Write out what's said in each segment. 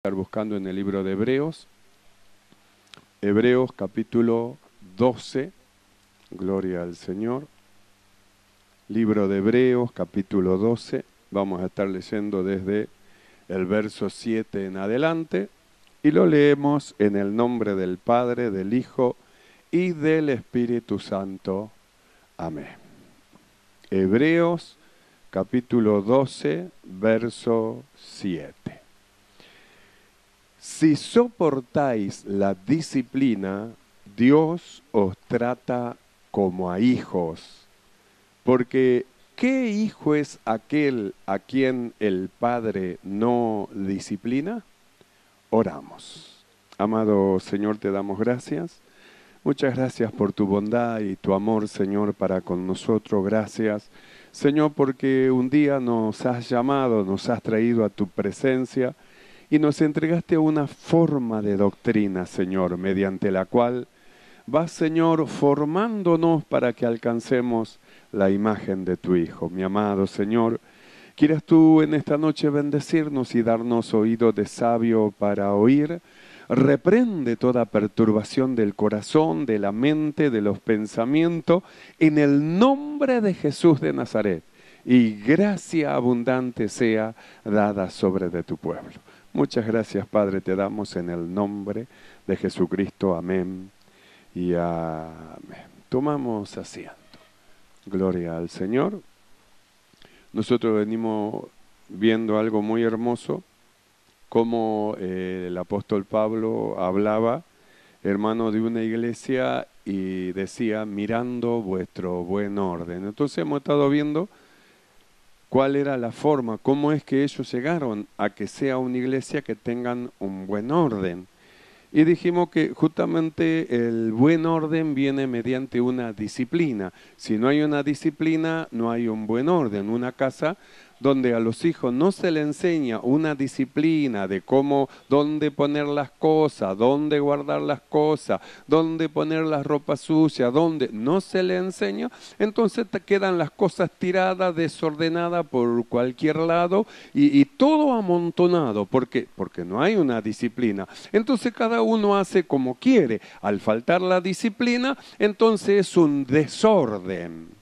Estar buscando en el libro de Hebreos, Hebreos capítulo 12, gloria al Señor. Libro de Hebreos capítulo 12, vamos a estar leyendo desde el verso 7 en adelante y lo leemos en el nombre del Padre, del Hijo y del Espíritu Santo. Amén. Hebreos capítulo 12, verso 7. Si soportáis la disciplina, Dios os trata como a hijos. Porque, ¿qué hijo es aquel a quien el Padre no disciplina? Oramos. Amado Señor, te damos gracias. Muchas gracias por tu bondad y tu amor, Señor, para con nosotros. Gracias, Señor, porque un día nos has llamado, nos has traído a tu presencia y nos entregaste una forma de doctrina, Señor, mediante la cual vas, Señor, formándonos para que alcancemos la imagen de tu Hijo. Mi amado Señor, quieras tú en esta noche bendecirnos y darnos oído de sabio para oír. Reprende toda perturbación del corazón, de la mente, de los pensamientos, en el nombre de Jesús de Nazaret. Y gracia abundante sea dada sobre de tu pueblo. Muchas gracias, Padre, te damos en el nombre de Jesucristo. Amén y amén. Tomamos asiento. Gloria al Señor. Nosotros venimos viendo algo muy hermoso, como el apóstol Pablo hablaba, hermano, de una iglesia y decía, mirando vuestro buen orden. Entonces hemos estado viendo cuál era la forma, cómo es que ellos llegaron a que sea una iglesia que tengan un buen orden. Y dijimos que justamente el buen orden viene mediante una disciplina. Si no hay una disciplina, no hay un buen orden. Una casa donde a los hijos no se le enseña una disciplina de cómo, dónde poner las cosas, dónde guardar las cosas, dónde poner las ropas sucias, dónde no se le enseña, entonces te quedan las cosas tiradas, desordenadas por cualquier lado y todo amontonado. ¿Por qué? Porque no hay una disciplina. Entonces cada uno hace como quiere. Al faltar la disciplina, entonces es un desorden.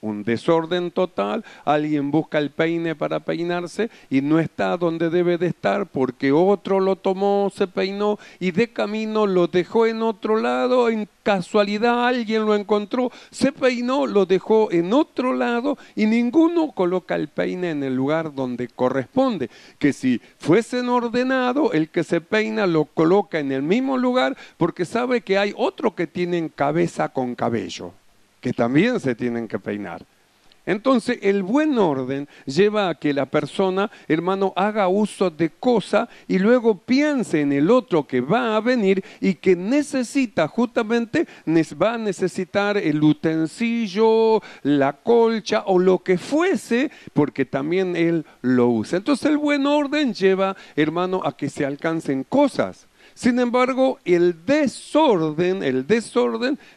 Un desorden total, alguien busca el peine para peinarse y no está donde debe de estar porque otro lo tomó, se peinó y de camino lo dejó en otro lado, en casualidad alguien lo encontró, se peinó, lo dejó en otro lado y ninguno coloca el peine en el lugar donde corresponde. Que si fuesen ordenados, el que se peina lo coloca en el mismo lugar porque sabe que hay otro que tienen cabeza con cabello, que también se tienen que peinar. Entonces el buen orden lleva a que la persona, hermano, haga uso de cosas y luego piense en el otro que va a venir y que necesita, justamente va a necesitar el utensilio, la colcha o lo que fuese, porque también él lo usa. Entonces el buen orden lleva, hermano, a que se alcancen cosas. Sin embargo, el desorden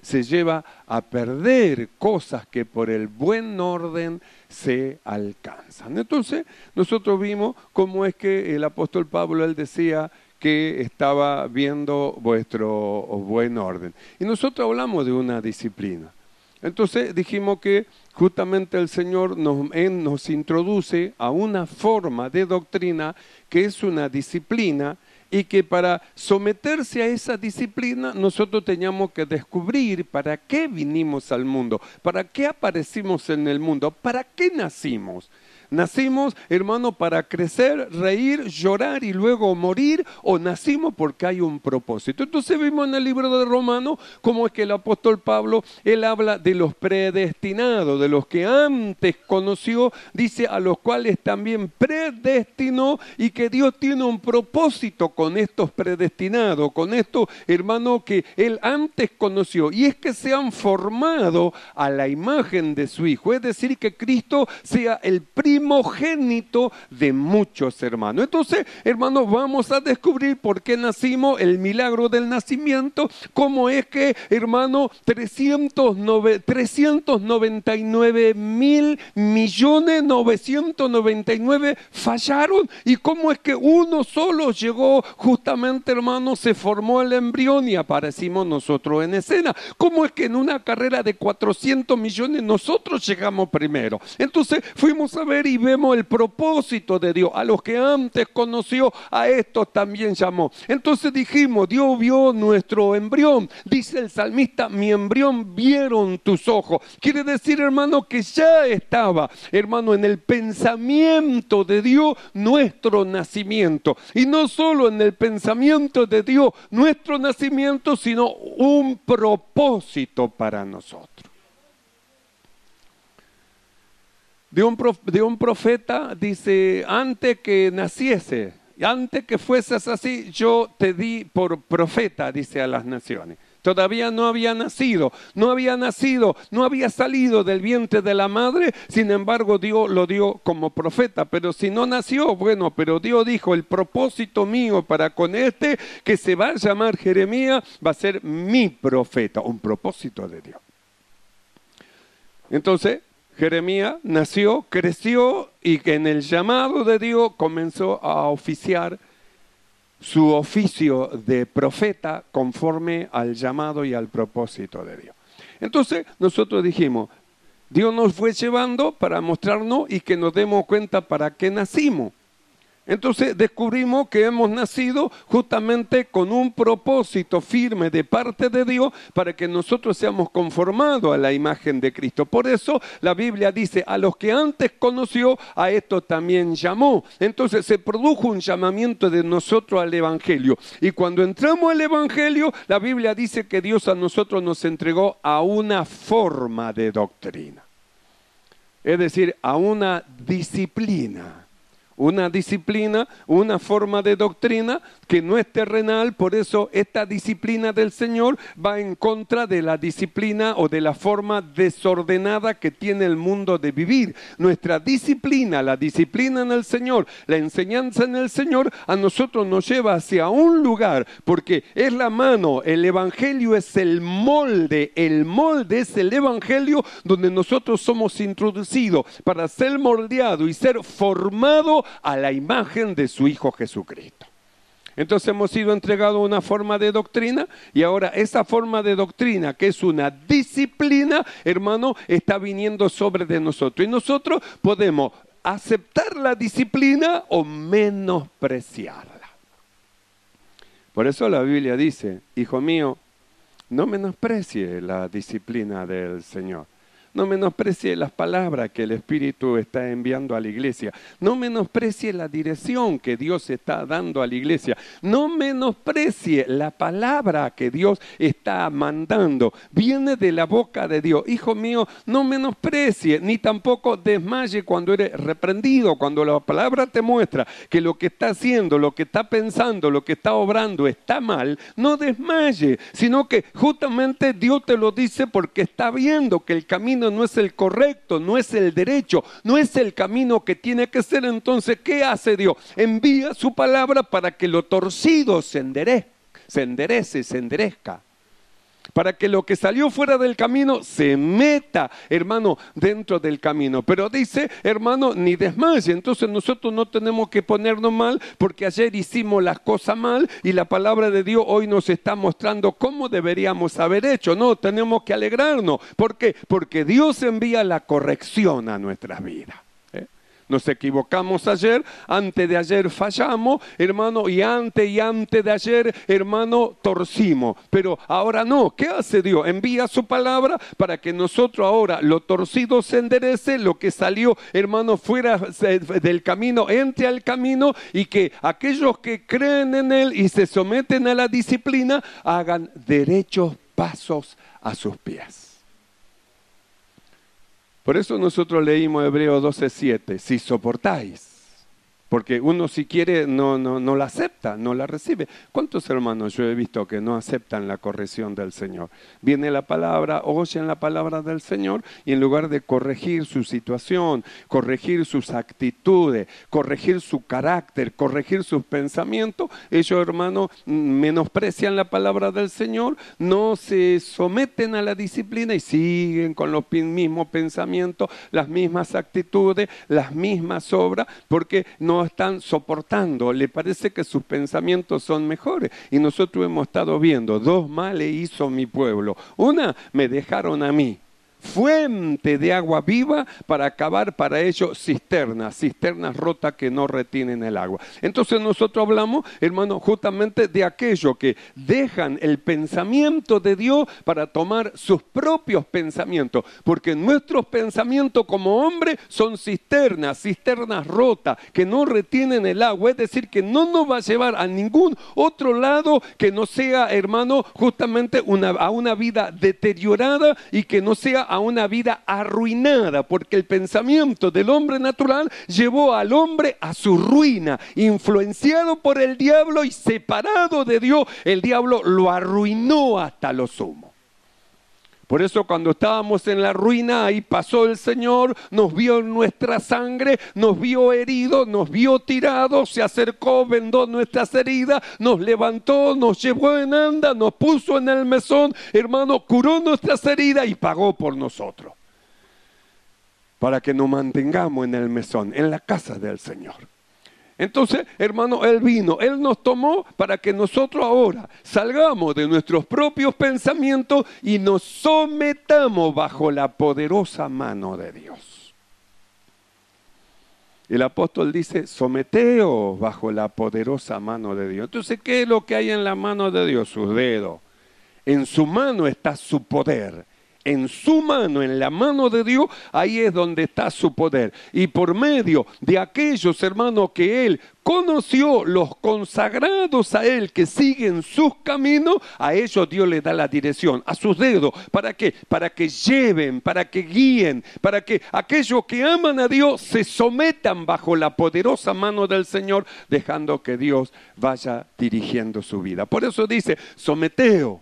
se lleva a perder cosas que por el buen orden se alcanzan. Entonces, nosotros vimos cómo es que el apóstol Pablo, él decía que estaba viendo vuestro buen orden. Y nosotros hablamos de una disciplina. Entonces dijimos que justamente el Señor nos introduce a una forma de doctrina que es una disciplina, y que para someterse a esa disciplina nosotros teníamos que descubrir para qué vinimos al mundo, para qué aparecimos en el mundo, para qué nacimos. ¿Nacimos, hermano, para crecer, reír, llorar y luego morir? ¿O nacimos porque hay un propósito? Entonces vimos en el libro de Romanos cómo es que el apóstol Pablo, él habla de los predestinados, de los que antes conoció, dice a los cuales también predestinó, y que Dios tiene un propósito con estos predestinados, con estos, hermano, que él antes conoció, y es que se han formado a la imagen de su Hijo, es decir, que Cristo sea el primogénito primogénito de muchos hermanos. Entonces, hermanos, vamos a descubrir por qué nacimos, el milagro del nacimiento, cómo es que, hermano, 399.999 fallaron, y cómo es que uno solo llegó justamente, hermano, se formó el embrión y aparecimos nosotros en escena. Cómo es que en una carrera de 400 millones nosotros llegamos primero. Entonces fuimos a ver y vemos el propósito de Dios. A los que antes conoció, a estos también llamó. Entonces dijimos, Dios vio nuestro embrión. Dice el salmista, mi embrión vieron tus ojos. Quiere decir, hermano, que ya estaba, hermano, en el pensamiento de Dios nuestro nacimiento. Y no solo en el pensamiento de Dios nuestro nacimiento, sino un propósito para nosotros. De un profeta dice, antes que naciese, antes que fueses así, yo te di por profeta, dice a las naciones. Todavía no había nacido, no había salido del vientre de la madre, sin embargo Dios lo dio como profeta. Pero si no nació, bueno, pero Dios dijo, el propósito mío para con este, que se va a llamar Jeremías, va a ser mi profeta, un propósito de Dios. Entonces, Jeremías nació, creció y que en el llamado de Dios comenzó a oficiar su oficio de profeta conforme al llamado y al propósito de Dios. Entonces nosotros dijimos, Dios nos fue llevando para mostrarnos y que nos demos cuenta para qué nacimos. Entonces descubrimos que hemos nacido justamente con un propósito firme de parte de Dios para que nosotros seamos conformados a la imagen de Cristo. Por eso la Biblia dice, a los que antes conoció, a estos también llamó. Entonces se produjo un llamamiento de nosotros al Evangelio. Y cuando entramos al Evangelio, la Biblia dice que Dios a nosotros nos entregó a una forma de doctrina. Es decir, a una disciplina. Una disciplina, una forma de doctrina que no es terrenal. Por eso esta disciplina del Señor va en contra de la disciplina o de la forma desordenada que tiene el mundo de vivir. Nuestra disciplina, la disciplina en el Señor, la enseñanza en el Señor, a nosotros nos lleva hacia un lugar, porque es la mano, el Evangelio es el molde es el Evangelio donde nosotros somos introducidos para ser moldeados y ser formados a la imagen de su Hijo Jesucristo. Entonces hemos sido entregados a una forma de doctrina y ahora esa forma de doctrina, que es una disciplina, hermano, está viniendo sobre de nosotros. Y nosotros podemos aceptar la disciplina o menospreciarla. Por eso la Biblia dice, hijo mío, no menosprecie la disciplina del Señor. No menosprecie las palabras que el Espíritu está enviando a la iglesia. No menosprecie la dirección que Dios está dando a la iglesia. No menosprecie la palabra que Dios está mandando. Viene de la boca de Dios. Hijo mío, no menosprecie, ni tampoco desmaye cuando eres reprendido. Cuando la palabra te muestra que lo que está haciendo, lo que está pensando, lo que está obrando está mal, no desmaye, sino que justamente Dios te lo dice porque está viendo que el camino no es el correcto, no es el derecho, no es el camino que tiene que ser. Entonces, ¿qué hace Dios? Envía su palabra para que lo torcido se enderezca. Para que lo que salió fuera del camino se meta, hermano, dentro del camino. Pero dice, hermano, ni desmaye. Entonces nosotros no tenemos que ponernos mal porque ayer hicimos las cosas mal y la palabra de Dios hoy nos está mostrando cómo deberíamos haber hecho. No, tenemos que alegrarnos. ¿Por qué? Porque Dios envía la corrección a nuestras vidas. Nos equivocamos ayer, antes de ayer fallamos, hermano, y antes de ayer, hermano, torcimos. Pero ahora no, ¿qué hace Dios? Envía su palabra para que nosotros ahora lo torcido se enderece, lo que salió, hermano, fuera del camino, entre al camino, y que aquellos que creen en Él y se someten a la disciplina, hagan derechos pasos a sus pies. Por eso nosotros leímos Hebreos 12:7, si soportáis Porque uno si quiere no la acepta, no la recibe. ¿Cuántos hermanos yo he visto que no aceptan la corrección del Señor? Viene la palabra, oyen la palabra del Señor y en lugar de corregir su situación, corregir sus actitudes, corregir su carácter, corregir sus pensamientos, ellos hermanos menosprecian la palabra del Señor, no se someten a la disciplina y siguen con los mismos pensamientos, las mismas actitudes, las mismas obras, porque no están soportando, le parece que sus pensamientos son mejores. Y nosotros hemos estado viendo, dos males hizo mi pueblo. Una, me dejaron a mí, fuente de agua viva, para acabar para ellos cisternas rotas que no retienen el agua. Entonces nosotros hablamos, hermano, justamente de aquello que dejan el pensamiento de Dios para tomar sus propios pensamientos, porque nuestros pensamientos como hombres son cisternas rotas que no retienen el agua, es decir, que no nos va a llevar a ningún otro lado que no sea, hermano, justamente a una vida deteriorada y que no sea a una vida arruinada, porque el pensamiento del hombre natural llevó al hombre a su ruina, influenciado por el diablo y separado de Dios. El diablo lo arruinó hasta lo sumo. Por eso cuando estábamos en la ruina, ahí pasó el Señor, nos vio en nuestra sangre, nos vio heridos, nos vio tirados, se acercó, vendó nuestras heridas, nos levantó, nos llevó en anda, nos puso en el mesón, hermano, curó nuestras heridas y pagó por nosotros. Para que nos mantengamos en el mesón, en la casa del Señor. Entonces, hermano, Él vino, Él nos tomó para que nosotros ahora salgamos de nuestros propios pensamientos y nos sometamos bajo la poderosa mano de Dios. El apóstol dice, someteos bajo la poderosa mano de Dios. Entonces, ¿qué es lo que hay en la mano de Dios? Sus dedos. En su mano está su poder. En su mano, en la mano de Dios, ahí es donde está su poder. Y por medio de aquellos, hermanos, que Él conoció, los consagrados a Él, que siguen sus caminos, a ellos Dios les da la dirección, a sus dedos. ¿Para qué? Para que lleven, para que guíen, para que aquellos que aman a Dios se sometan bajo la poderosa mano del Señor, dejando que Dios vaya dirigiendo su vida. Por eso dice, someteo.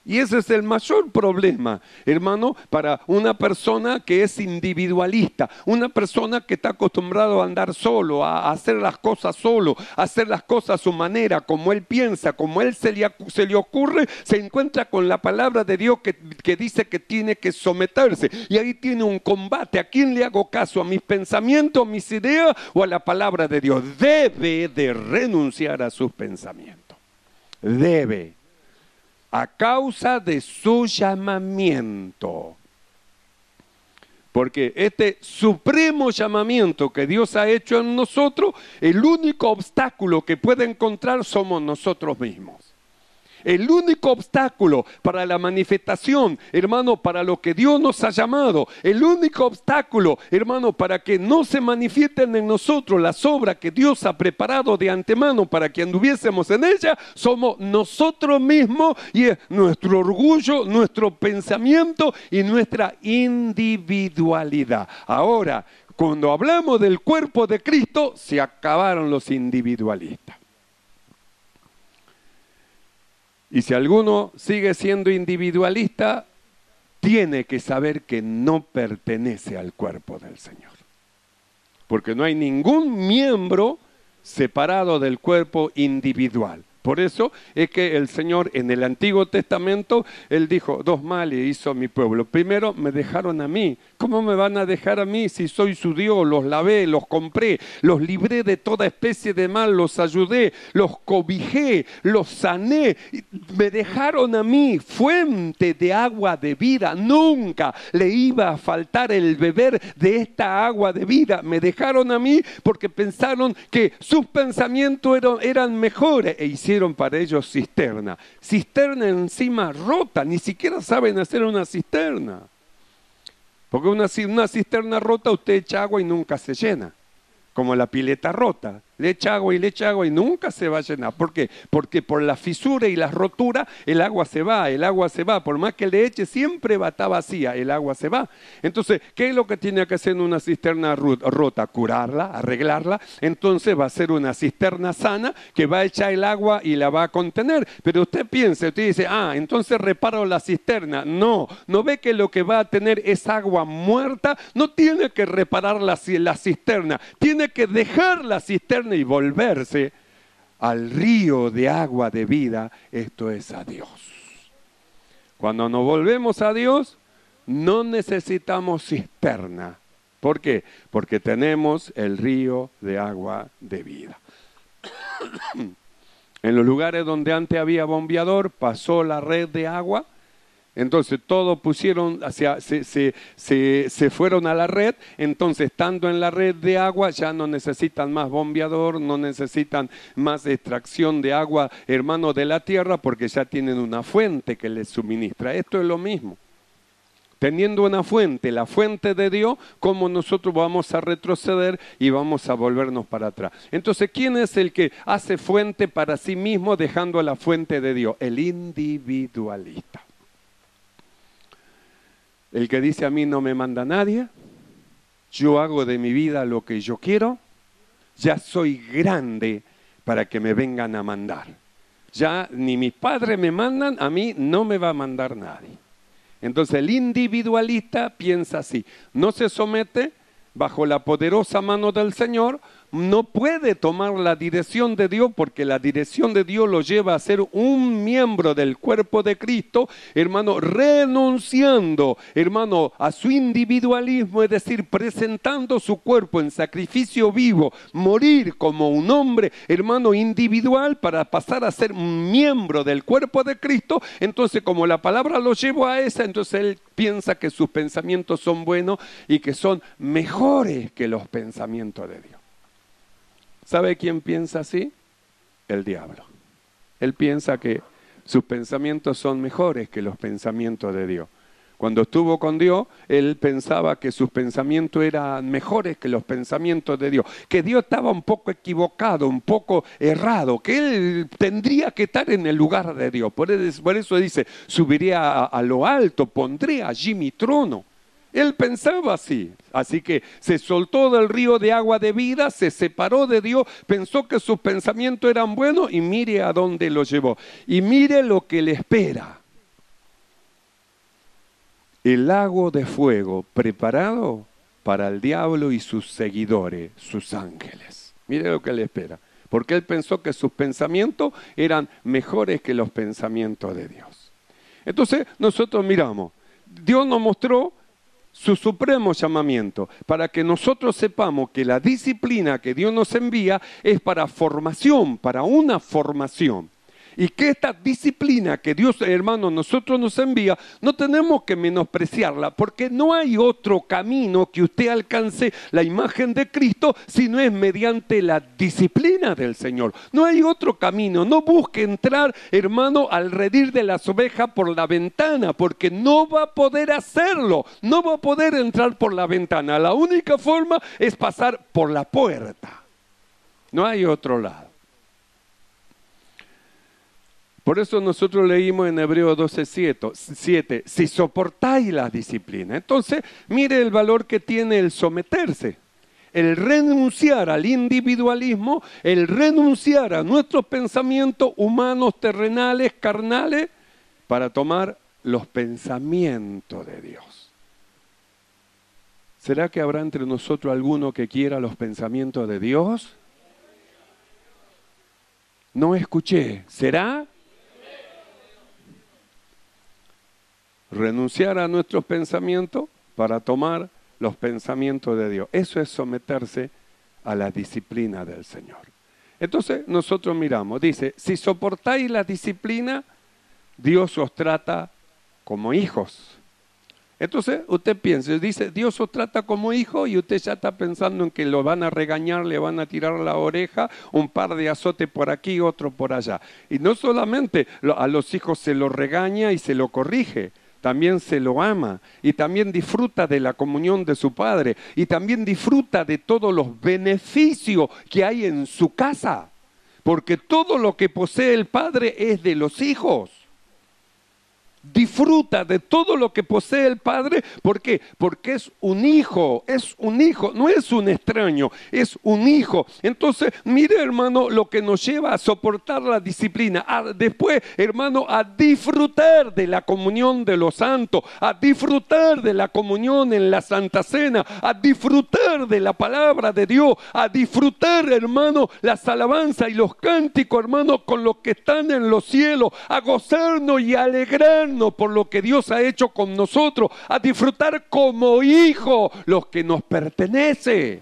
Y ese es el mayor problema, hermano, para una persona que es individualista, una persona que está acostumbrado a andar solo, a hacer las cosas solo, a hacer las cosas a su manera, como él piensa, como él se le ocurre, se encuentra con la palabra de Dios que dice que tiene que someterse. Y ahí tiene un combate. ¿A quién le hago caso? ¿A mis pensamientos, a mis ideas o a la palabra de Dios? Debe de renunciar a sus pensamientos. Debe. A causa de su llamamiento. Porque este supremo llamamiento que Dios ha hecho en nosotros, el único obstáculo que puede encontrar somos nosotros mismos. El único obstáculo para la manifestación, hermano, para lo que Dios nos ha llamado, el único obstáculo, hermano, para que no se manifiesten en nosotros las obras que Dios ha preparado de antemano para que anduviésemos en ella, somos nosotros mismos y es nuestro orgullo, nuestro pensamiento y nuestra individualidad. Ahora, cuando hablamos del cuerpo de Cristo, se acabaron los individualistas. Y si alguno sigue siendo individualista, tiene que saber que no pertenece al cuerpo del Señor. Porque no hay ningún miembro separado del cuerpo individual. Por eso es que el Señor en el Antiguo Testamento, Él dijo, dos males hizo mi pueblo. Primero, me dejaron a mí. ¿Cómo me van a dejar a mí si soy su Dios? Los lavé, los compré, los libré de toda especie de mal, los ayudé, los cobijé, los sané. Me dejaron a mí, fuente de agua de vida. Nunca le iba a faltar el beber de esta agua de vida. Me dejaron a mí porque pensaron que sus pensamientos eran mejores e hicieron para ellos cisterna encima rota, ni siquiera saben hacer una cisterna, porque una cisterna rota usted echa agua y nunca se llena, como la pileta rota, Le echa agua y nunca se va a llenar. ¿Por qué? Porque por la fisura y las roturas el agua se va, el agua se va. Por más que le eche, siempre va a estar vacía, el agua se va. Entonces, ¿qué es lo que tiene que hacer en una cisterna rota? Curarla, arreglarla. Entonces va a ser una cisterna sana que va a echar el agua y la va a contener. Pero usted piensa, usted dice, entonces reparo la cisterna. No ve que lo que va a tener es agua muerta. No tiene que reparar la cisterna, tiene que dejar la cisterna y volverse al río de agua de vida, esto es a Dios. Cuando nos volvemos a Dios, no necesitamos cisterna. ¿Por qué? Porque tenemos el río de agua de vida. En los lugares donde antes había bombeador, pasó la red de agua. Entonces todos se fueron a la red. Entonces, estando en la red de agua, ya no necesitan más bombeador, no necesitan más extracción de agua, hermano, de la tierra, porque ya tienen una fuente que les suministra. Esto es lo mismo. Teniendo una fuente, la fuente de Dios, ¿cómo nosotros vamos a retroceder y vamos a volvernos para atrás? Entonces, ¿quién es el que hace fuente para sí mismo dejando la fuente de Dios? El individualista. El que dice, a mí no me manda nadie, yo hago de mi vida lo que yo quiero, ya soy grande para que me vengan a mandar. Ya ni mis padres me mandan, a mí no me va a mandar nadie. Entonces el individualista piensa así, no se somete bajo la poderosa mano del Señor, no puede tomar la dirección de Dios porque la dirección de Dios lo lleva a ser un miembro del cuerpo de Cristo, hermano, renunciando, hermano, a su individualismo, es decir, presentando su cuerpo en sacrificio vivo, morir como un hombre, hermano, individual para pasar a ser un miembro del cuerpo de Cristo. Entonces, como la palabra lo llevó a esa, entonces él piensa que sus pensamientos son buenos y que son mejores que los pensamientos de Dios. ¿Sabe quién piensa así? El diablo. Él piensa que sus pensamientos son mejores que los pensamientos de Dios. Cuando estuvo con Dios, él pensaba que sus pensamientos eran mejores que los pensamientos de Dios, que Dios estaba un poco equivocado, un poco errado, que él tendría que estar en el lugar de Dios. Por eso dice, subiría a lo alto, pondré allí mi trono. Él pensaba así que se soltó del río de agua de vida, se separó de Dios, pensó que sus pensamientos eran buenos y mire a dónde lo llevó. Y mire lo que le espera. El lago de fuego preparado para el diablo y sus seguidores, sus ángeles. Mire lo que le espera. Porque él pensó que sus pensamientos eran mejores que los pensamientos de Dios. Entonces nosotros miramos, Dios nos mostró su supremo llamamiento, para que nosotros sepamos que la disciplina que Dios nos envía es para formación, para una formación. Y que esta disciplina que Dios, hermano, nosotros nos envía, no tenemos que menospreciarla, porque no hay otro camino que usted alcance la imagen de Cristo si no es mediante la disciplina del Señor. No hay otro camino. No busque entrar, hermano, al redil de las ovejas por la ventana, porque no va a poder hacerlo. No va a poder entrar por la ventana. La única forma es pasar por la puerta. No hay otro lado. Por eso nosotros leímos en Hebreos 12:7, si soportáis la disciplina. Entonces, mire el valor que tiene el someterse, el renunciar al individualismo, el renunciar a nuestros pensamientos humanos, terrenales, carnales, para tomar los pensamientos de Dios. ¿Será que habrá entre nosotros alguno que quiera los pensamientos de Dios? No escuché. ¿Será? Renunciar a nuestros pensamientos para tomar los pensamientos de Dios. Eso es someterse a la disciplina del Señor. Entonces nosotros miramos, dice, si soportáis la disciplina, Dios os trata como hijos. Entonces usted piensa, dice, Dios os trata como hijo y usted ya está pensando en que lo van a regañar, le van a tirar la oreja, un par de azotes por aquí, otro por allá. Y no solamente a los hijos se los regaña y se lo corrige, también se lo ama y también disfruta de la comunión de su padre y también disfruta de todos los beneficios que hay en su casa, porque todo lo que posee el padre es de los hijos. Disfruta de todo lo que posee el Padre. ¿Por qué? Porque es un hijo, no es un extraño, es un hijo. Entonces, mire, hermano, lo que nos lleva a soportar la disciplina. Después, hermano, a disfrutar de la comunión de los santos, a disfrutar de la comunión en la Santa Cena, a disfrutar de la palabra de Dios, a disfrutar, hermano, las alabanzas y los cánticos, hermano, con los que están en los cielos, a gozarnos y alegrarnos por lo que Dios ha hecho con nosotros, a disfrutar como hijos los que nos pertenece.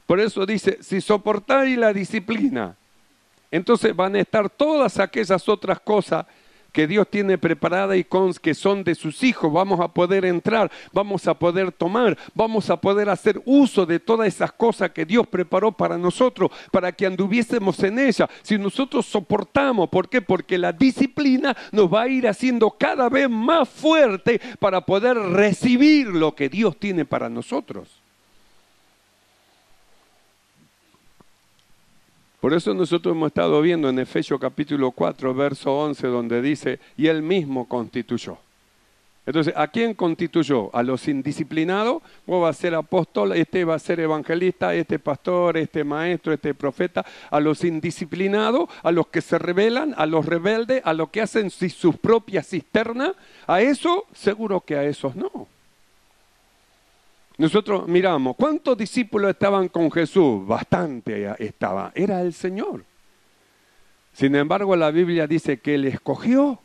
Por eso dice, si soportáis la disciplina, entonces van a estar todas aquellas otras cosas que Dios tiene preparada y que son de sus hijos. Vamos a poder entrar, vamos a poder tomar, vamos a poder hacer uso de todas esas cosas que Dios preparó para nosotros, para que anduviésemos en ella. Si nosotros soportamos, ¿por qué? Porque la disciplina nos va a ir haciendo cada vez más fuerte para poder recibir lo que Dios tiene para nosotros. Por eso nosotros hemos estado viendo en Efesios capítulo 4, verso 11, donde dice, y Él mismo constituyó. Entonces, ¿a quién constituyó? A los indisciplinados. Vos vas a ser apóstol, este va a ser evangelista, este pastor, este maestro, este profeta. A los indisciplinados, a los que se rebelan, a los rebeldes, a los que hacen sus propias cisternas. A eso, seguro que a esos no. Nosotros miramos, ¿cuántos discípulos estaban con Jesús? Bastante estaba, era el Señor. Sin embargo, la Biblia dice que Él escogió.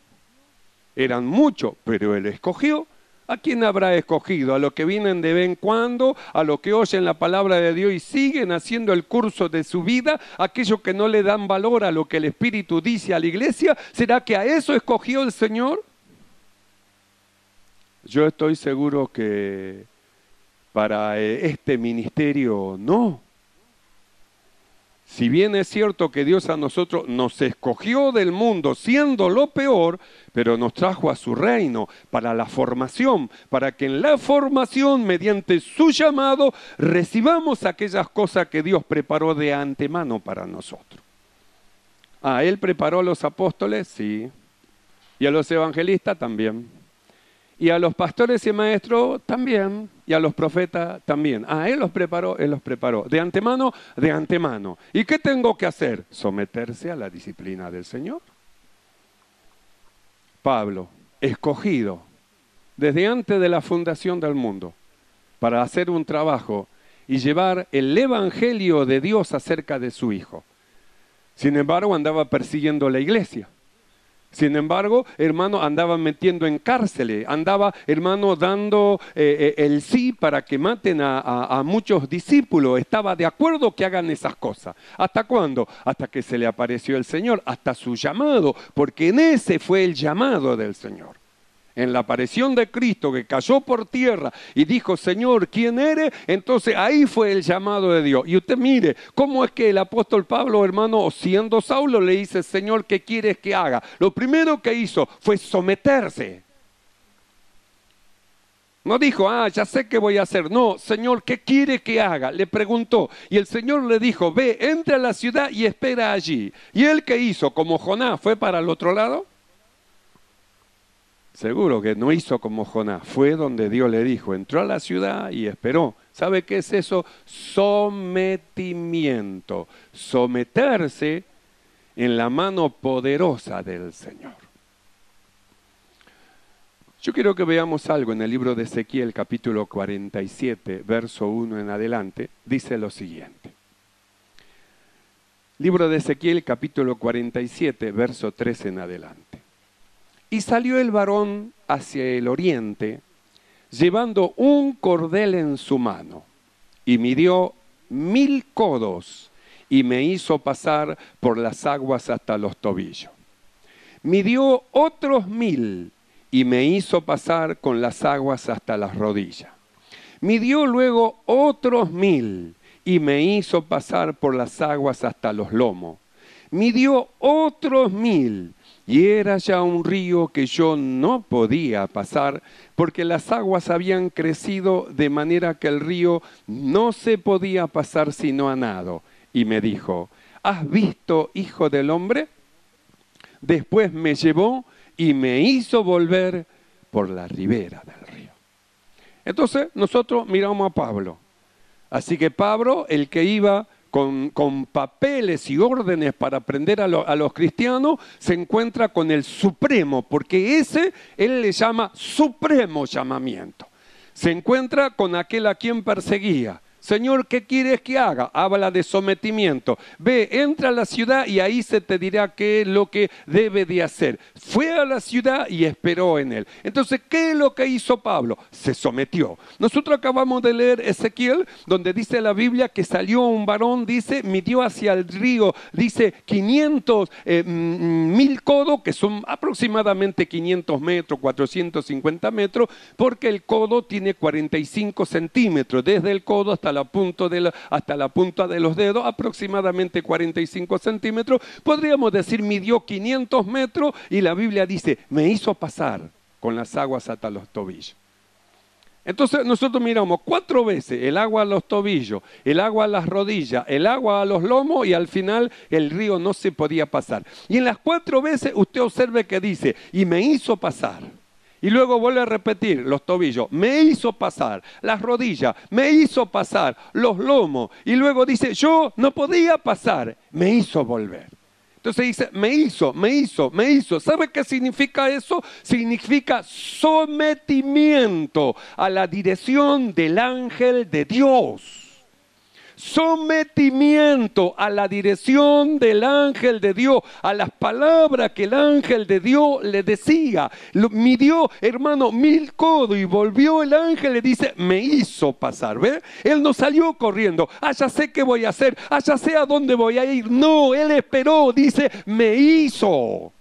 Eran muchos, pero Él escogió. ¿A quién habrá escogido? ¿A los que vienen de vez en cuando? ¿A los que oyen la palabra de Dios y siguen haciendo el curso de su vida? ¿Aquellos que no le dan valor a lo que el Espíritu dice a la iglesia? ¿Será que a eso escogió el Señor? Yo estoy seguro que para este ministerio no. Si bien es cierto que Dios a nosotros nos escogió del mundo siendo lo peor, pero nos trajo a su reino para la formación, para que en la formación, mediante su llamado, recibamos aquellas cosas que Dios preparó de antemano para nosotros. Él preparó a los apóstoles, sí, y a los evangelistas también. Y a los pastores y maestros también, y a los profetas también. Él los preparó, Él los preparó. De antemano, de antemano. ¿Y qué tengo que hacer? Someterse a la disciplina del Señor. Pablo, escogido desde antes de la fundación del mundo, para hacer un trabajo y llevar el evangelio de Dios acerca de su Hijo. Sin embargo, andaba persiguiendo la iglesia. Sin embargo, hermano, andaba metiendo en cárceles, andaba, hermano, dando el sí para que maten a muchos discípulos. Estaba de acuerdo que hagan esas cosas. ¿Hasta cuándo? Hasta que se le apareció el Señor, hasta su llamado, porque en ese fue el llamado del Señor. En la aparición de Cristo que cayó por tierra y dijo, Señor, ¿quién eres? Entonces ahí fue el llamado de Dios. Y usted mire, cómo es que el apóstol Pablo, hermano, siendo Saulo, le dice, Señor, ¿qué quieres que haga? Lo primero que hizo fue someterse. No dijo, ya sé qué voy a hacer. No, Señor, ¿qué quiere que haga? Le preguntó. Y el Señor le dijo, ve, entra a la ciudad y espera allí. ¿Y él qué hizo? Como Jonás, ¿fue para el otro lado? Seguro que no hizo como Jonás, fue donde Dios le dijo, entró a la ciudad y esperó. ¿Sabe qué es eso? Sometimiento, someterse en la mano poderosa del Señor. Yo quiero que veamos algo en el libro de Ezequiel, capítulo 47, verso 1 en adelante, dice lo siguiente. Libro de Ezequiel, capítulo 47, verso 3 en adelante. Y salió el varón hacia el oriente, llevando un cordel en su mano, y midió 1000 codos, y me hizo pasar por las aguas hasta los tobillos. Midió otros 1000, y me hizo pasar con las aguas hasta las rodillas. Midió luego otros 1000, y me hizo pasar por las aguas hasta los lomos. midió otros 1000, y era ya un río que yo no podía pasar, porque las aguas habían crecido de manera que el río no se podía pasar sino a nado. Y me dijo, ¿has visto, hijo del hombre? Después me llevó y me hizo volver por la ribera del río. Entonces nosotros miramos a Pablo. Así que Pablo, el que iba con papeles y órdenes para aprender a los cristianos, se encuentra con el supremo, porque ese él le llama supremo llamamiento. Se encuentra con aquel a quien perseguía. Señor, ¿qué quieres que haga? Habla de sometimiento. Ve, entra a la ciudad y ahí se te dirá qué es lo que debe de hacer. Fue a la ciudad y esperó en él. Entonces, ¿qué es lo que hizo Pablo? Se sometió. Nosotros acabamos de leer Ezequiel, donde dice la Biblia que salió un varón, dice, midió hacia el río, dice 1000 codos, que son aproximadamente 500 metros, 450 metros, porque el codo tiene 45 centímetros, desde el codo hasta la punta de los dedos, aproximadamente 45 centímetros. Podríamos decir, midió 500 metros y la Biblia dice, me hizo pasar con las aguas hasta los tobillos. Entonces nosotros miramos 4 veces el agua a los tobillos, el agua a las rodillas, el agua a los lomos y al final el río no se podía pasar. Y en las 4 veces usted observe que dice, y me hizo pasar. Y luego vuelve a repetir los tobillos, me hizo pasar, las rodillas, me hizo pasar, los lomos. Y luego dice, yo no podía pasar, me hizo volver. Entonces dice, me hizo. ¿Sabe qué significa eso? Significa sometimiento a la dirección del ángel de Dios. Sometimiento a la dirección del ángel de Dios, a las palabras que el ángel de Dios le decía. Midió, hermano, 1000 codos y volvió el ángel, le dice, me hizo pasar. ¿Ve? Él no salió corriendo, ya sé qué voy a hacer, ya sé a dónde voy a ir. No, él esperó, dice, me hizo.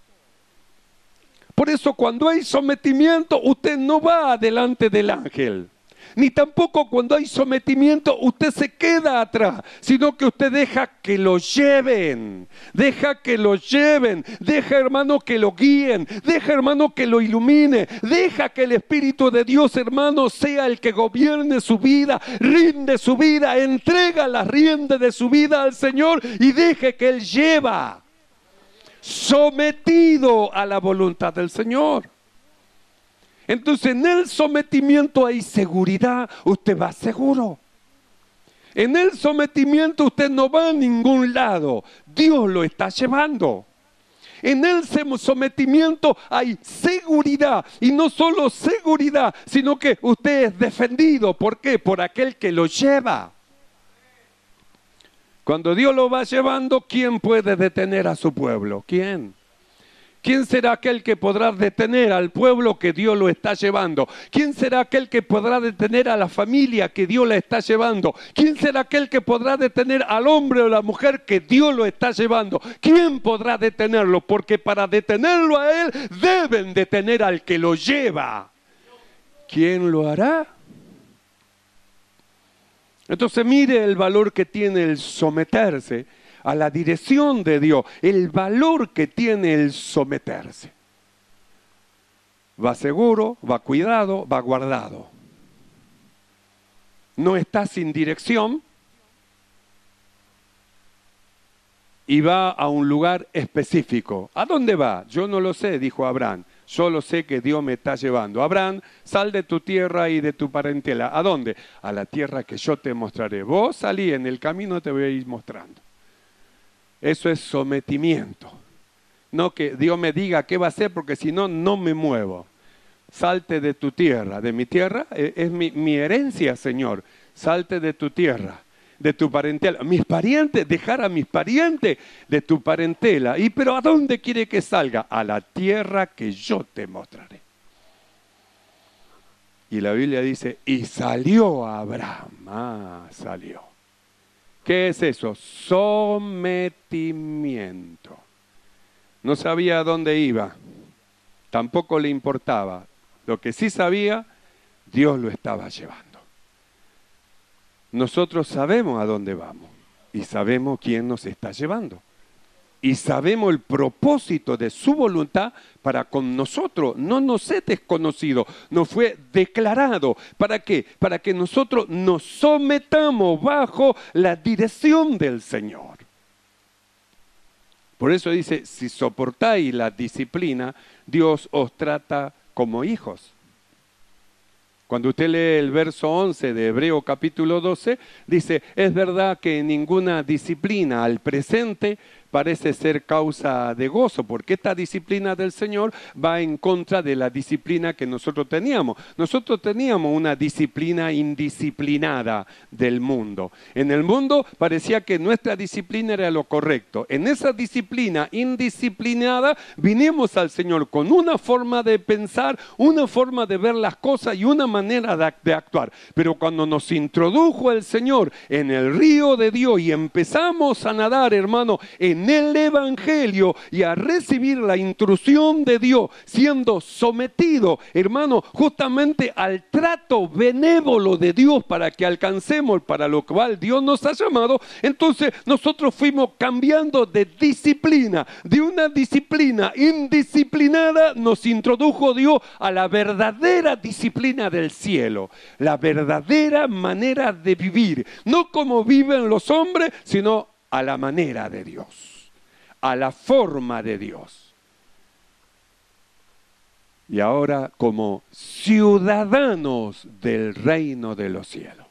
Por eso cuando hay sometimiento, usted no va delante del ángel. Ni tampoco cuando hay sometimiento usted se queda atrás, sino que usted deja que lo lleven, deja, hermano, que lo guíen, deja, hermano, que lo ilumine, deja que el Espíritu de Dios, hermano, sea el que gobierne su vida, rinde su vida, entrega las riendas de su vida al Señor y deje que Él lleva, sometido a la voluntad del Señor. Entonces en el sometimiento hay seguridad, usted va seguro. En el sometimiento usted no va a ningún lado, Dios lo está llevando. En el sometimiento hay seguridad, y no solo seguridad, sino que usted es defendido. ¿Por qué? Por aquel que lo lleva. Cuando Dios lo va llevando, ¿quién puede detener a su pueblo? ¿Quién? ¿Quién será aquel que podrá detener al pueblo que Dios lo está llevando? ¿Quién será aquel que podrá detener a la familia que Dios la está llevando? ¿Quién será aquel que podrá detener al hombre o la mujer que Dios lo está llevando? ¿Quién podrá detenerlo? Porque para detenerlo a él deben detener al que lo lleva. ¿Quién lo hará? Entonces mire el valor que tiene el someterse a la dirección de Dios, el valor que tiene el someterse. Va seguro, va cuidado, va guardado. No está sin dirección y va a un lugar específico. ¿A dónde va? Yo no lo sé, dijo Abraham. Solo sé que Dios me está llevando. Abraham, sal de tu tierra y de tu parentela. ¿A dónde? A la tierra que yo te mostraré. Vos salí, en el camino te voy a ir mostrando. Eso es sometimiento. No que Dios me diga qué va a hacer, porque si no, no me muevo. Salte de tu tierra. De mi tierra es mi herencia, Señor. Salte de tu tierra, de tu parentela. Mis parientes, dejar a mis parientes de tu parentela. ¿Pero a dónde quiere que salga? A la tierra que yo te mostraré. Y la Biblia dice, y salió Abraham. Salió. ¿Qué es eso? Sometimiento. No sabía a dónde iba, tampoco le importaba. Lo que sí sabía, Dios lo estaba llevando. Nosotros sabemos a dónde vamos y sabemos quién nos está llevando. y sabemos el propósito de su voluntad para con nosotros. No nos es desconocido, nos fue declarado. ¿Para qué? Para que nosotros nos sometamos bajo la dirección del Señor. Por eso dice, si soportáis la disciplina, Dios os trata como hijos. Cuando usted lee el verso 11 de Hebreo capítulo 12, dice, es verdad que ninguna disciplina al presente parece ser causa de gozo, porque esta disciplina del Señor va en contra de la disciplina que nosotros teníamos. Nosotros teníamos una disciplina indisciplinada del mundo. En el mundo parecía que nuestra disciplina era lo correcto. En esa disciplina indisciplinada vinimos al Señor con una forma de pensar, una forma de ver las cosas y una manera de actuar. Pero cuando nos introdujo el Señor en el río de Dios y empezamos a nadar, hermano, en el Evangelio y a recibir la intrusión de Dios, siendo sometido, hermano, justamente al trato benévolo de Dios para que alcancemos para lo cual Dios nos ha llamado, entonces nosotros fuimos cambiando de disciplina, de una disciplina indisciplinada nos introdujo Dios a la verdadera disciplina del cielo, la verdadera manera de vivir, no como viven los hombres, sino a la manera de Dios, a la forma de Dios. Y ahora como ciudadanos del reino de los cielos,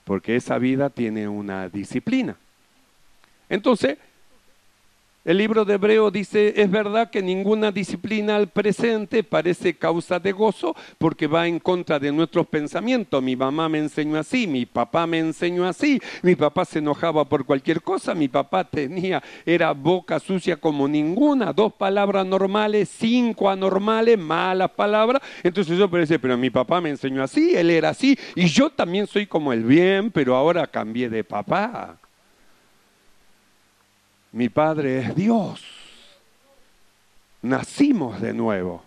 porque esa vida tiene una disciplina. Entonces, el libro de Hebreo dice, es verdad que ninguna disciplina al presente parece causa de gozo porque va en contra de nuestros pensamientos. Mi mamá me enseñó así, mi papá me enseñó así, mi papá se enojaba por cualquier cosa, mi papá era boca sucia como ninguna, 2 palabras normales, 5 anormales, malas palabras. Entonces yo pensé, pero mi papá me enseñó así, él era así y yo también soy como el bien, pero ahora cambié de papá. Mi Padre es Dios. Nacimos de nuevo.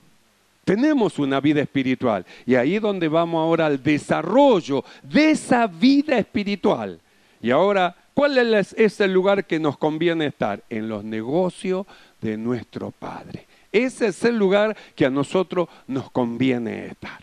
Tenemos una vida espiritual. Y ahí es donde vamos ahora al desarrollo de esa vida espiritual. Y ahora, ¿cuál es el lugar que nos conviene estar? En los negocios de nuestro Padre. Ese es el lugar que a nosotros nos conviene estar.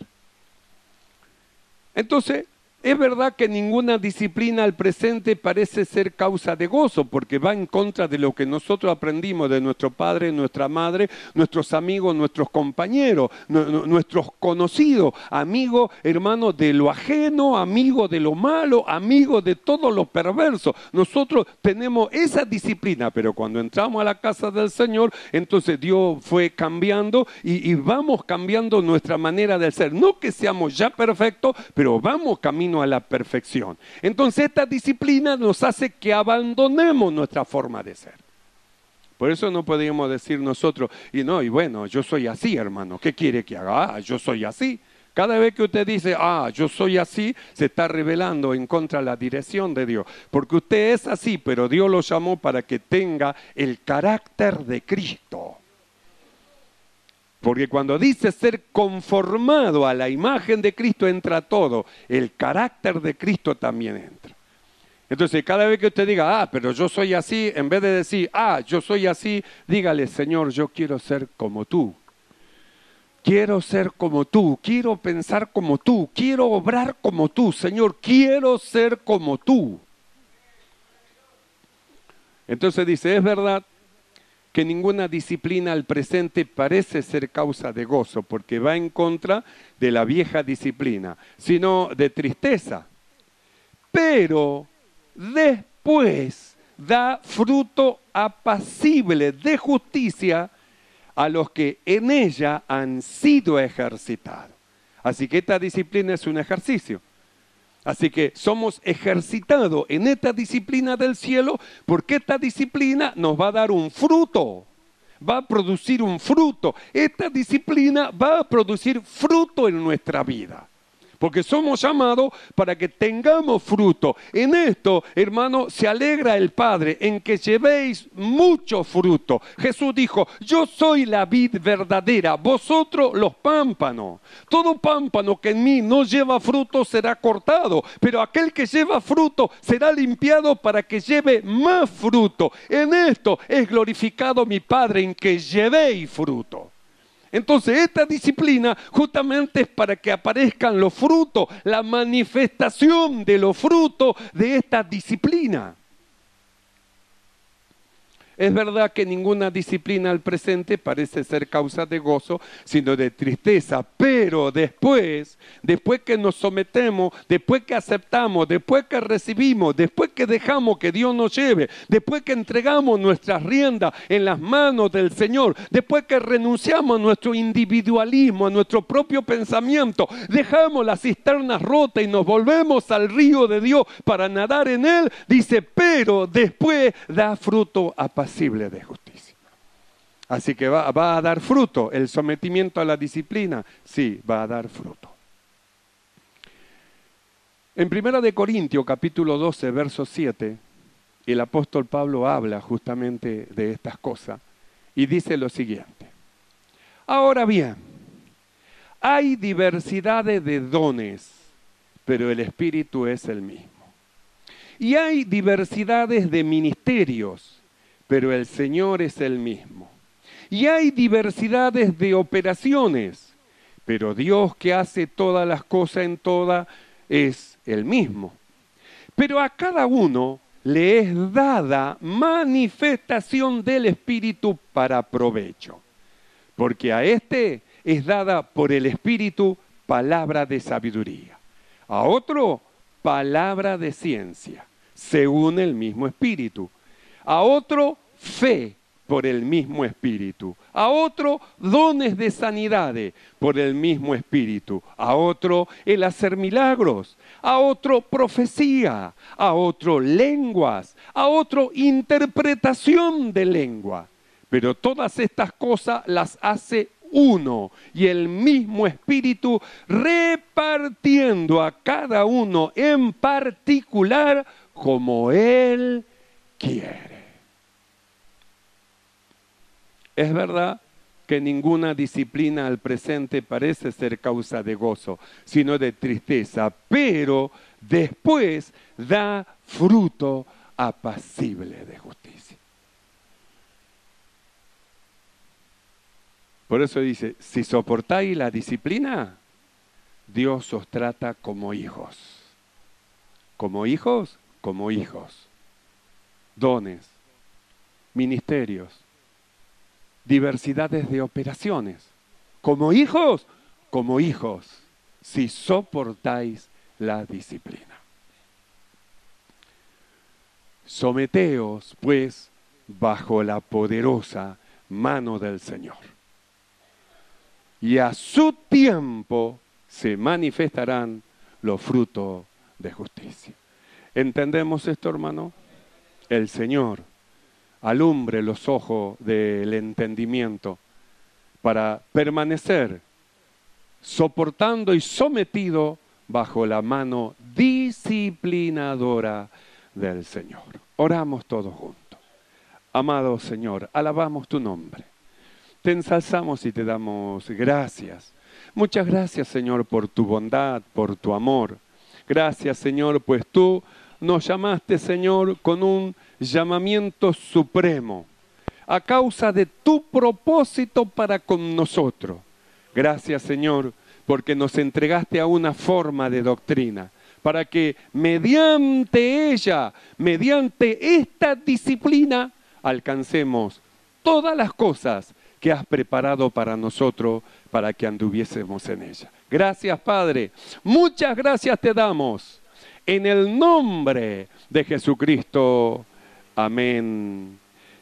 Entonces, es verdad que ninguna disciplina al presente parece ser causa de gozo, porque va en contra de lo que nosotros aprendimos de nuestro padre, nuestra madre, nuestros amigos, nuestros compañeros, nuestros conocidos, amigos, hermanos, de lo ajeno, amigos de lo malo, amigos de todo lo perverso. Nosotros tenemos esa disciplina, pero cuando entramos a la casa del Señor, entonces Dios fue cambiando y vamos cambiando nuestra manera de ser. No que seamos ya perfectos, pero vamos camino a la perfección. Entonces esta disciplina nos hace que abandonemos nuestra forma de ser. Por eso no podríamos decir nosotros, y bueno, yo soy así, hermano, ¿qué quiere que haga? Yo soy así. Cada vez que usted dice, yo soy así, se está rebelando en contra de la dirección de Dios. Porque usted es así, pero Dios lo llamó para que tenga el carácter de Cristo. Porque cuando dice ser conformado a la imagen de Cristo entra todo, el carácter de Cristo también entra. Entonces cada vez que usted diga, pero yo soy así, en vez de decir, yo soy así, dígale, Señor, yo quiero ser como tú. Quiero ser como tú, quiero pensar como tú, quiero obrar como tú, Señor, quiero ser como tú. Entonces dice, es verdad que ninguna disciplina al presente parece ser causa de gozo, porque va en contra de la vieja disciplina, sino de tristeza. Pero después da fruto apacible de justicia a los que en ella han sido ejercitados. Así que esta disciplina es un ejercicio. Así que somos ejercitados en esta disciplina del cielo porque esta disciplina nos va a dar un fruto, va a producir un fruto. Esta disciplina va a producir fruto en nuestra vida. porque somos llamados para que tengamos fruto. En esto, hermano, se alegra el Padre, en que llevéis mucho fruto. Jesús dijo, yo soy la vid verdadera, vosotros los pámpanos. Todo pámpano que en mí no lleva fruto será cortado, pero aquel que lleva fruto será limpiado para que lleve más fruto. En esto es glorificado mi Padre, en que llevéis fruto. Entonces esta disciplina justamente es para que aparezcan los frutos, la manifestación de los frutos de esta disciplina. Es verdad que ninguna disciplina al presente parece ser causa de gozo, sino de tristeza, pero después que nos sometemos, después que aceptamos, después que recibimos, después que dejamos que Dios nos lleve, después que entregamos nuestras riendas en las manos del Señor, después que renunciamos a nuestro individualismo, a nuestro propio pensamiento, dejamos la cisterna rota y nos volvemos al río de Dios para nadar en él, dice, pero después da fruto apacible de justicia. Así que va a dar fruto. El sometimiento a la disciplina, sí, va a dar fruto. En 1 Corintios capítulo 12, verso 7, el apóstol Pablo habla justamente de estas cosas y dice lo siguiente. Ahora bien, hay diversidades de dones, pero el Espíritu es el mismo. Y hay diversidades de ministerios, pero el Señor es el mismo. Y hay diversidades de operaciones, pero Dios que hace todas las cosas en todas es el mismo. Pero a cada uno le es dada manifestación del Espíritu para provecho. Porque a este es dada por el Espíritu palabra de sabiduría. A otro, palabra de ciencia, según el mismo Espíritu. A otro, fe por el mismo Espíritu. A otro, dones de sanidades por el mismo Espíritu. A otro, el hacer milagros. A otro, profecía. A otro, lenguas. A otro, interpretación de lengua. Pero todas estas cosas las hace uno y el mismo Espíritu, repartiendo a cada uno en particular como Él quiere. Es verdad que ninguna disciplina al presente parece ser causa de gozo, sino de tristeza, pero después da fruto apacible de justicia. Por eso dice, si soportáis la disciplina, Dios os trata como hijos. ¿Como hijos? Como hijos. Dones, ministerios, diversidades de operaciones. ¿Como hijos? Como hijos, si soportáis la disciplina. Someteos, pues, bajo la poderosa mano del Señor. Y a su tiempo se manifestarán los frutos de justicia. ¿Entendemos esto, hermano? El Señor alumbre los ojos del entendimiento para permanecer soportando y sometido bajo la mano disciplinadora del Señor. Oramos todos juntos. Amado Señor, alabamos tu nombre. Te ensalzamos y te damos gracias. Muchas gracias, Señor, por tu bondad, por tu amor. Gracias, Señor, pues tú nos llamaste, Señor, con un llamamiento supremo, a causa de tu propósito para con nosotros. Gracias, Señor, porque nos entregaste a una forma de doctrina, para que mediante ella, mediante esta disciplina, alcancemos todas las cosas que has preparado para nosotros, para que anduviésemos en ella. Gracias, Padre. Muchas gracias te damos. En el nombre de Jesucristo. Amén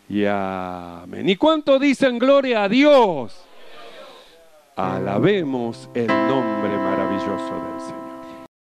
y amén. ¿Y cuánto dicen gloria a Dios? Alabemos el nombre maravilloso del Señor.